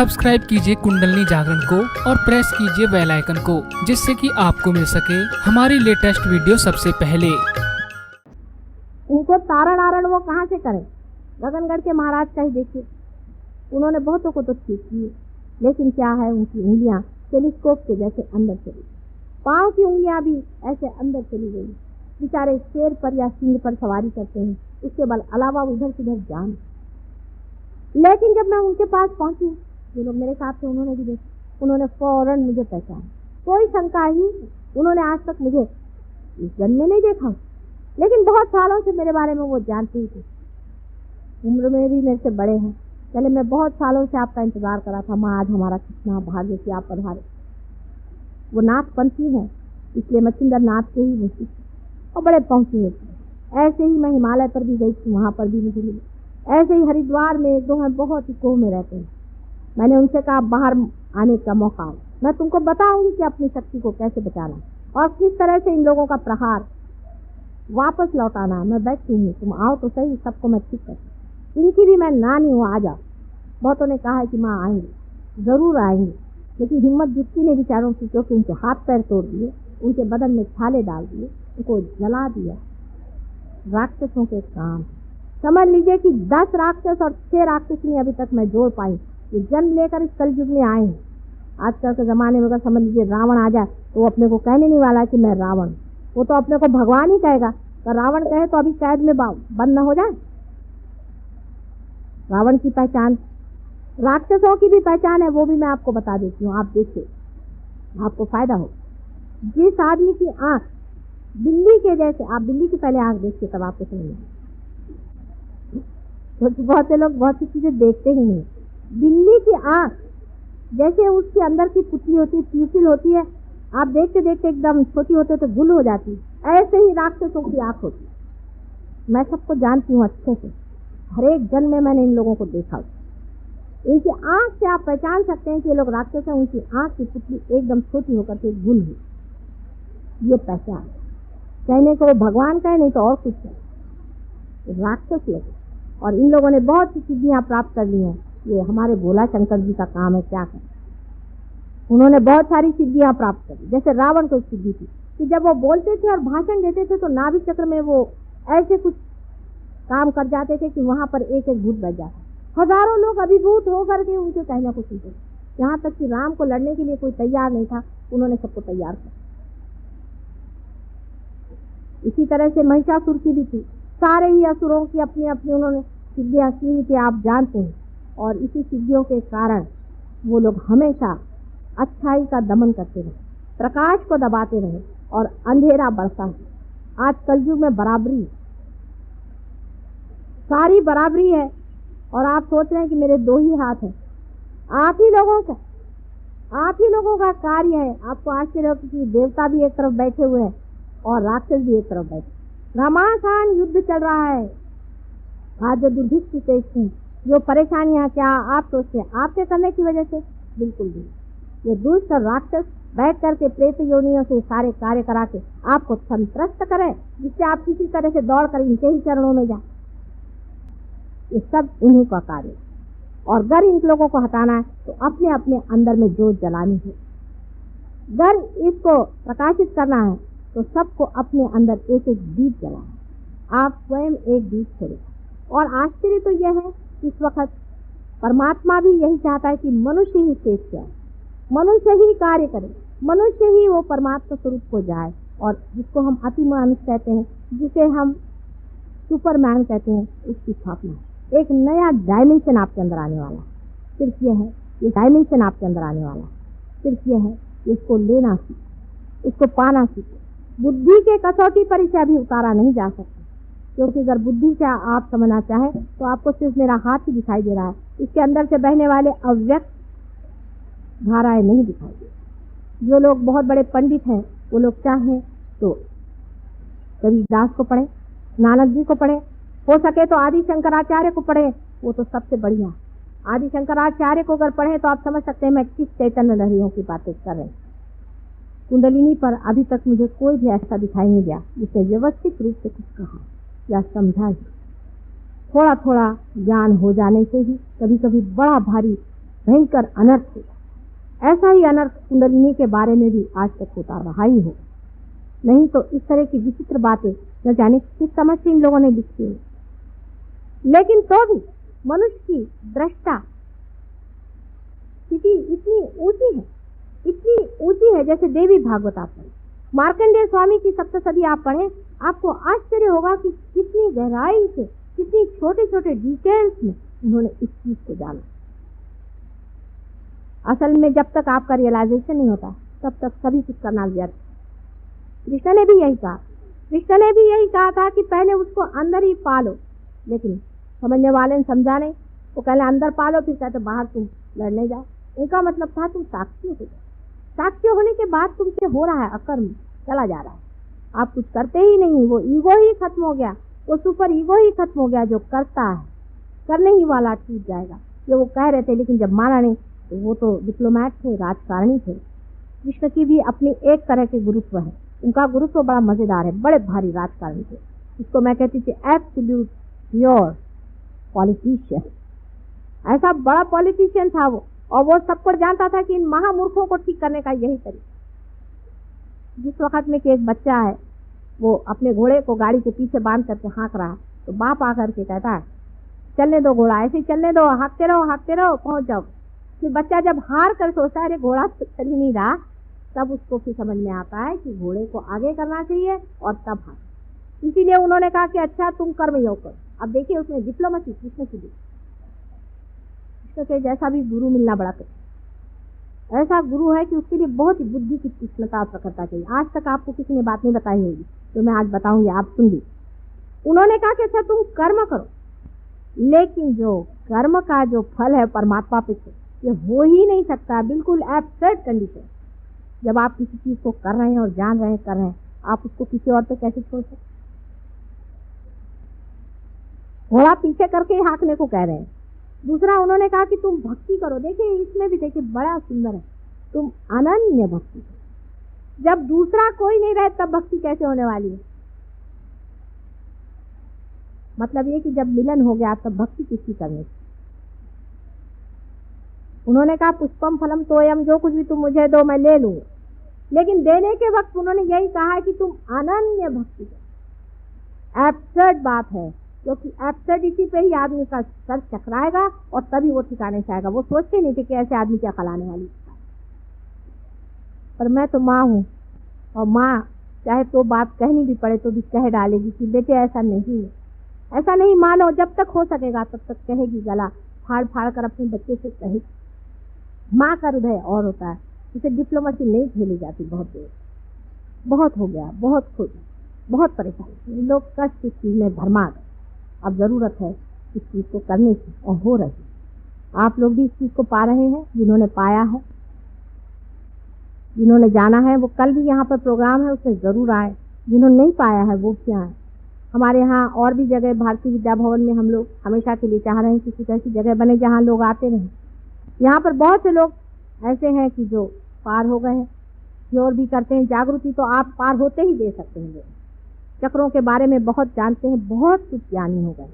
Subscribe कीजिए कुंडलिनी जागरण को और प्रेस कीजिए बेल आइकन को, जिससे कि आपको मिल सके हमारी लेटेस्ट वीडियो सबसे पहले। उनको तारण आरण वो कहाँ से करें? गगनगढ़ के महाराज का ही देखिए, उन्होंने बहुतों को तो ठीक किए, लेकिन क्या है, उनकी उंगलियां टेलीस्कोप के जैसे अंदर चली, पाँव की उंगलियां भी ऐसे अंदर चली गई। बेचारे शेर पर या सिंह पर सवारी करते हैं, उसके बल अलावा उधर किधर जान। लेकिन जब मैं उनके पास पहुंची, जो लोग मेरे साथ थे उन्होंने भी देखा, उन्होंने फौरन मुझे पहचाना, कोई शंका ही। उन्होंने आज तक मुझे इस जन्म में नहीं देखा, लेकिन बहुत सालों से मेरे बारे में वो जानते ही थे। उम्र में भी मेरे से बड़े हैं। चले, मैं बहुत सालों से आपका इंतजार करा था माँ, आज हमारा कितना भाग्य कि आप पधारे। वो नाथपंथी है, इसलिए मच्छिंदर नाथ के ही मुझे और बड़े पहुंची होती। ऐसे ही मैं हिमालय पर भी गई थी, वहां पर भी मुझे मिली। ऐसे ही हरिद्वार में एक दो हैं, बहुत ही कोह में रहते हैं। मैंने उनसे कहा बाहर आने का मौका हो, मैं तुमको बताऊंगी कि अपनी शक्ति को कैसे बचाना और किस तरह से इन लोगों का प्रहार वापस लौटाना। मैं बैठी हूँ, तुम आओ तो सही, सबको मैं ठीक कर। इनकी भी मैं नानी हूँ, आ जाओ। बहुतों ने कहा है कि माँ आएंगे, जरूर आएंगे, लेकिन हिम्मत जुटती नहीं बेचारों की, क्योंकि उनके हाथ पैर तोड़ दिए, उनके बदन में छाले डाल दिए, उनको जला दिया। राक्षसों के काम समझ लीजिए कि 10 राक्षस और 6 राक्षसी अभी तक मैं जोड़ पाई, ये जन्म लेकर इस कलयुग में आए हैं। आजकल के जमाने में अगर समझ लीजिए रावण आ जाए तो वो अपने को कहने नहीं वाला कि मैं रावण, वो तो अपने को भगवान ही कहेगा। तो रावण कहे तो अभी कैद में बंद न हो जाए। रावण की पहचान, राक्षसों की भी पहचान है, वो भी मैं आपको बता देती हूँ, आप देखिए, आपको फायदा हो। जिस आदमी की आंख बिल्ली के जैसे, आप बिल्ली की पहले आंख देखिए, तब आपको समझ में। तो बहुत से लोग बहुत सी चीजें देखते ही नहीं। बिल्ली की आंख जैसे उसके अंदर की पुतली होती है, प्यूपिल होती है, आप देखते देखते एकदम छोटी होते तो गुल हो जाती, ऐसे ही राक्षसों की आंख होती। मैं सबको जानती हूँ अच्छे से, हर एक जन्म में मैंने इन लोगों को देखा। इनकी आंख से आप पहचान सकते हैं कि ये लोग राक्षस हैं। उनकी आंख की पुतली एकदम छोटी होकर के गुल हुई, ये पहचान। कहने को वो भगवान कहे, नहीं तो और कुछ है, राक्षस लगे। और इन लोगों ने बहुत सी सिद्धियां प्राप्त कर ली हैं। ये हमारे भोला शंकर जी का काम है, क्या करें। उन्होंने बहुत सारी सिद्धियां प्राप्त कर ली। जैसे रावण को एक सिद्धि थी कि जब वो बोलते थे और भाषण देते थे तो नाभि चक्र में वो ऐसे कुछ काम कर जाते थे कि वहां पर एक एक भूत बैठ जाता। हजारों लोग अभिभूत होकर के उनके कहने को सुनते, यहाँ तक कि राम को लड़ने के लिए कोई तैयार नहीं था, उन्होंने सबको तैयार कर। इसी तरह से महिषासुर की भी थी। सारे ही असुरों की अपनी अपनी उन्होंने सिद्धियां की थी, आप जानते हैं। और इसी सिद्धियों के कारण वो लोग हमेशा अच्छाई का दमन करते रहे, प्रकाश को दबाते रहे और अंधेरा बढ़ता है। आज कलयुग में बराबरी, सारी बराबरी है। और आप सोच रहे हैं कि मेरे 2 ही हाथ हैं, आप ही लोगों का कार्य है। आपको आश्चर्य हो कि देवता भी एक तरफ बैठे हुए हैं और राक्षस भी एक तरफ बैठे। घमासान युद्ध चल रहा है। आज जो दुर्भिक्ष देश हैं, जो परेशानियां, क्या आप सोचते हैं आपके करने की वजह से? बिल्कुल भी। ये दुष्ट राक्षस बैठ करके प्रेत योनियों से सारे कार्य करा के आपको संत्रस्त करें, जिससे आप किसी तरह से दौड़ कर इनके ही चरणों में जाए। ये सब इन्हीं का कार्य। और अगर इन लोगों को हटाना है तो अपने अपने अंदर में जोत जलानी है। अगर इसको प्रकाशित करना है तो सबको अपने अंदर एक एक दीप जलाना। आप स्वयं एक दीप छोड़े। और आश्चर्य तो यह है, इस वक्त परमात्मा भी यही चाहता है कि मनुष्य ही श्रेष्ठ जाए, मनुष्य ही कार्य करे, मनुष्य ही वो परमात्मा स्वरूप को जाए। और जिसको हम अति मानुष कहते हैं, जिसे हम सुपरमैन कहते हैं, उसकी स्थापना। एक नया डायमेंशन आपके अंदर आने वाला। सिर्फ यह है, ये डायमेंशन आपके अंदर आने वाला सिर्फ यह है कि इसको लेना सीखे, इसको पाना सीखे। बुद्धि के कसौटी पर इसे अभी उतारा नहीं जा सकता, क्योंकि अगर बुद्धि से आप समझना चाहें तो आपको सिर्फ मेरा हाथ ही दिखाई दे रहा है, इसके अंदर से बहने वाले अव्यक्त धाराएं नहीं दिखाई दे। जो लोग बहुत बड़े पंडित हैं, वो लोग चाहें तो कबीरदास को पढ़े, नानक जी को पढ़े, हो सके तो आदि शंकराचार्य को पढ़े, वो तो सबसे बढ़िया। आदि शंकराचार्य को अगर पढ़े तो आप समझ सकते हैं मैं किस चैतन्य लहरियों की बातें कर रहे हैं। कुंडलिनी पर अभी तक मुझे कोई भी ऐसा दिखाई नहीं दिया जिसने व्यवस्थित रूप से कुछ कहा या समझा ही। थोड़ा थोड़ा ज्ञान हो जाने से ही कभी कभी बड़ा भारी भयंकर अनर्थ होगा। ऐसा ही अनर्थ कुंडलिनी के बारे में भी आज तक होता रहा ही होगा। नहीं तो इस तरह की विचित्र बातें न जाने किस समझ से इन लोगों ने लिखी है। लेकिन तो भी मनुष्य की दृष्टा स्थिति इतनी ऊंची है जैसे देवी भागवत आप पढ़े, मार्कंडेय स्वामी की सप्तशती आप पढ़े, आपको आश्चर्य होगा कि कितनी गहराई से, कितनी छोटे छोटे डिटेल्स में उन्होंने इस चीज को जाना। असल में जब तक आपका रियलाइजेशन नहीं होता तब तक सभी कुछ करना व्यर्थ। कृष्ण ने भी यही कहा था कि पहले उसको अंदर ही पालो, लेकिन समझने वाले ने समझा नहीं। वो पहले अंदर पालो, फिर कहते बाहर तुम लड़ने जाओ। उनका मतलब था तुम साक्षी हो जाओ। साक्षी होने के बाद तुमसे हो रहा है अकर्म चला जा रहा है, आप कुछ करते ही नहीं। वो ईगो ही खत्म हो गया, वो सुपर ईगो ही खत्म हो गया जो करता है, करने ही वाला टूट जाएगा। ये वो कह रहे थे, लेकिन जब माना नहीं तो वो तो डिप्लोमैट थे, राजकारणी थे। कृष्ण की भी अपनी एक तरह के गुरुत्व है, उनका गुरुत्व बड़ा मजेदार है, बड़े भारी राजकारणी थे। इसको मैं कहती थी एब्सोल्यूट प्योर पॉलिटिशियन। ऐसा बड़ा पॉलिटिशियन था वो, और वो सबको जानता था कि इन महामूर्खों को ठीक करने का यही तरीका। जिस वक्त में कि एक बच्चा है, वो अपने घोड़े को गाड़ी के पीछे बांध करके हाँक रहा है, तो बाप आकर के कहता है चलने दो घोड़ा, ऐसे ही चलने दो, हाँकते रहो पहुंच जाओ। फिर बच्चा जब हार कर सोचता है अरे घोड़ा तो चल ही नहीं रहा, तब उसको फिर समझ में आता है कि घोड़े को आगे करना चाहिए और तब हाँक। इसीलिए उन्होंने कहा कि अच्छा तुम कर्मयोग करो। अब देखिए उसमें डिप्लोमेसी कृष्ण की दी। कृष्ण के जैसा भी गुरु मिलना बड़ा कठिन। ऐसा गुरु है कि उसके लिए बहुत ही बुद्धि की तीक्ष्णता और प्रखरता चाहिए। आज तक आपको किसी ने बात नहीं बताई होगी, तो मैं आज बताऊंगी, आप सुन लीजिए। उन्होंने कहा कि अच्छा तुम कर्म करो, लेकिन जो कर्म का जो फल है परमात्मा पे ये हो ही नहीं सकता, बिल्कुल एब्सर्ड कंडीशन। जब आप किसी चीज को कर रहे हैं और जान रहे हैं कर रहे हैं, आप उसको किसी और पे कैसे छोड़ सकते? घोड़ा पीछे करके ही हाँकने को कह रहे हैं। दूसरा उन्होंने कहा कि तुम भक्ति करो। देखिए इसमें भी देखिए बड़ा सुंदर है, तुम अनन्य भक्ति करो। जब दूसरा कोई नहीं रहे तब भक्ति कैसे होने वाली है? मतलब ये कि जब मिलन हो गया तब भक्ति किसकी करनी? उन्होंने कहा पुष्पम फलम तोयम, जो कुछ भी तुम मुझे दो मैं ले लूंगा। लेकिन देने के वक्त उन्होंने यही कहा है कि तुम अनन्य भक्ति करो। एब्सर्ड बात है, क्योंकि एब्सर्डिटी पे ही आदमी का सर चकराएगा और तभी वो ठिकाने से आएगा। वो सोचते नहीं थे कि ऐसे आदमी क्या खलाने वाली। पर मैं तो माँ हूँ, और माँ चाहे तो बात कहनी भी पड़े तो भी कह डालेगी कि बेटे ऐसा नहीं है, ऐसा नहीं मानो। जब तक हो सकेगा तब तक कहेगी, गला फाड़ फाड़ कर अपने बच्चे से कहेगी। माँ का हृदय और होता है, इसे डिप्लोमेसी नहीं झेली जाती। बहुत देर, बहुत हो गया, बहुत खुद, बहुत परेशानी, लोग कष्ट इस चीज में भरमा गए। अब जरूरत है इस चीज को करने की, और हो रही। आप लोग भी इस चीज को पा रहे हैं, जिन्होंने पाया है, जिन्होंने जाना है, वो कल भी यहाँ पर प्रोग्राम है उसमें जरूर आए। जिन्होंने नहीं पाया है वो क्या है। हमारे यहाँ और भी जगह, भारतीय विद्या भवन में हम लोग हमेशा के लिए चाह रहे हैं कि कुछ ऐसी जगह बने जहाँ लोग आते रहें। यहाँ पर बहुत से लोग ऐसे हैं कि जो पार हो गए हैं, और भी करते हैं जागृति, तो आप पार होते ही दे सकते हैं। चक्रों के बारे में बहुत जानते हैं, बहुत कुछ ज्ञानी हो गए,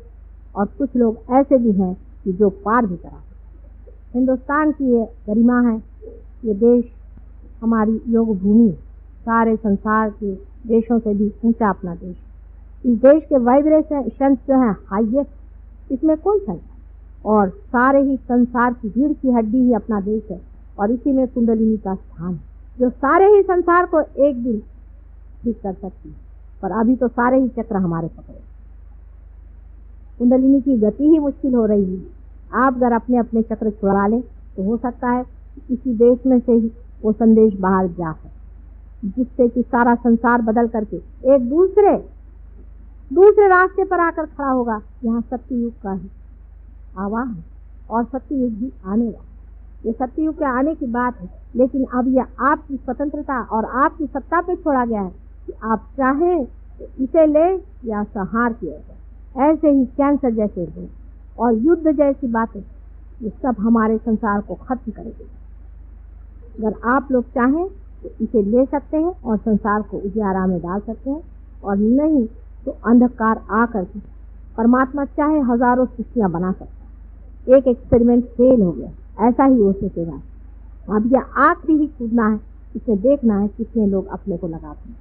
और कुछ लोग ऐसे भी हैं कि जो पार भी करा। हिंदुस्तान की ये गरिमा है, ये देश हमारी योग भूमि, सारे संसार के देशों से भी ऊंचा अपना देश। इस देश के वाइब्रेशन जो है हाईएस्ट, इसमें कोई शंका, और सारे ही संसार की रीढ़ की हड्डी ही अपना देश है, और इसी में कुंडलिनी का स्थान है, जो सारे ही संसार को एक दिन ठीक कर सकती है। पर अभी तो सारे ही चक्र हमारे पकड़े। कुंडलिनी की गति ही मुश्किल हो रही है। आप अगर अपने अपने चक्र छुड़ा लें तो हो सकता है किसी देश में से ही वो संदेश बाहर जा सके, जिससे कि सारा संसार बदल करके एक दूसरे रास्ते पर आकर खड़ा होगा। यहाँ सत्ययुग का ही आवाहन, और सत्ययुग भी आने वाला। ये सत्ययुग के आने की बात है, लेकिन अब यह आपकी स्वतंत्रता और आपकी सत्ता पे छोड़ा गया है कि आप चाहें तो इसे ले या संहार किया जाए। ऐसे ही कैंसर जैसे रोग और युद्ध जैसी बातें, ये सब हमारे संसार को खत्म करेगी। अगर आप लोग चाहें तो इसे ले सकते हैं और संसार को उजियारा में डाल सकते हैं, और नहीं तो अंधकार आकर के परमात्मा चाहे हजारों सृष्टियां बना सकता है। एक एक्सपेरिमेंट फेल हो गया, ऐसा ही हो सकेगा। अब ये आखिरी ही कूदना है, इसे देखना है कितने लोग अपने को लगाते हैं।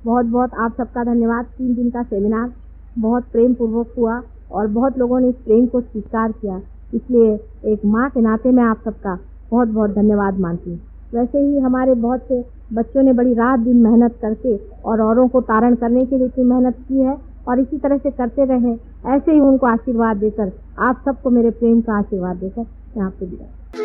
बहुत बहुत आप सबका धन्यवाद। 3 दिन का सेमिनार बहुत प्रेम पूर्वक हुआ और बहुत लोगों ने इस प्रेम को स्वीकार किया, इसलिए एक माँ के नाते मैं आप सबका बहुत बहुत धन्यवाद मानती हूँ। वैसे ही हमारे बहुत से बच्चों ने बड़ी रात दिन मेहनत करके और औरों को तारण करने के लिए इतनी मेहनत की है और इसी तरह से करते रहे। ऐसे ही उनको आशीर्वाद देकर, आप सबको मेरे प्रेम का आशीर्वाद देकर मैं आपसे विदा।